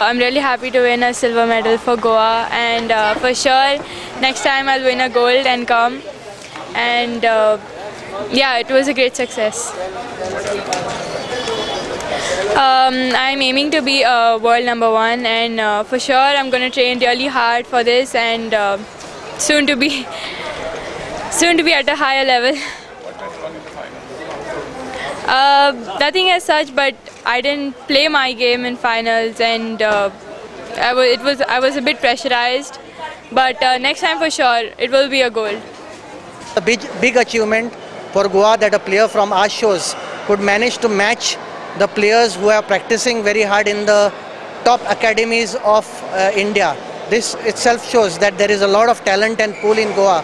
I'm really happy to win a silver medal for Goa, and for sure next time I'll win a gold and come. And yeah, it was a great success. I'm aiming to be world #1, and for sure I'm going to train really hard for this, and soon to be at a higher level. Nothing as such, but I didn't play my game in finals, and I was a bit pressurized. But next time for sure it will be a gold. A big achievement for Goa that a player from our shores could manage to match the players who are practicing very hard in the top academies of India. This itself shows that there is a lot of talent and pool in Goa